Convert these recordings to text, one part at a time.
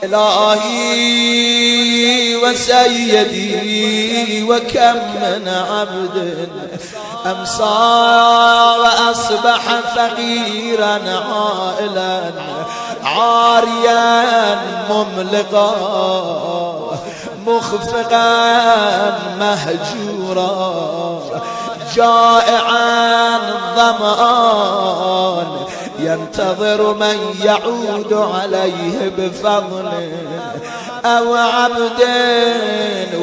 إلهي وسيدي وكم من عبد أمسى وأصبح فقيرا عائلا عاريا مملقا مخفقا مهجورا جائعا ظمآن ينتظر من يعود عليه بفضل أو عبد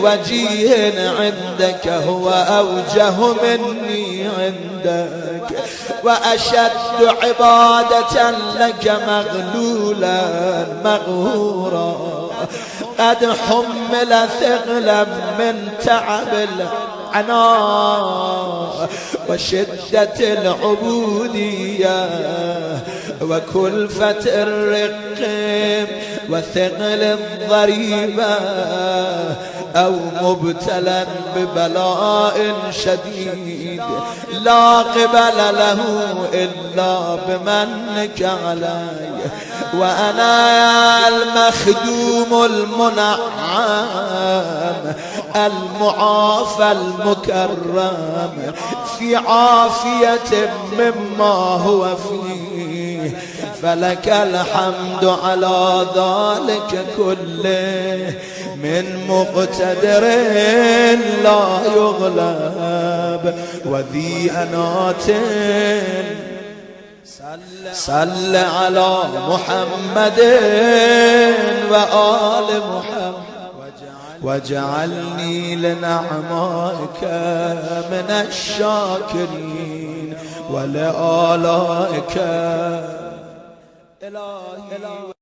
وجيه عندك هو أوجه مني عندك وأشد عبادة لك مغلولا مغهورا قد حمل ثقلا من تعب العناء وشدة العبودية وكلفة الرق وثقل الضريبة أو مبتلا ببلاء شديد لا قبل له إلا بمنك علي وأنا المخدوم المنعم المعافى المكرم في عافية مما هو فيه فلك الحمد على ذلك كله من مقتدر لا يغلب وذي أنات صل على محمد وآل محمد واجعلني لنعمائك من الشاكرين ولآلائك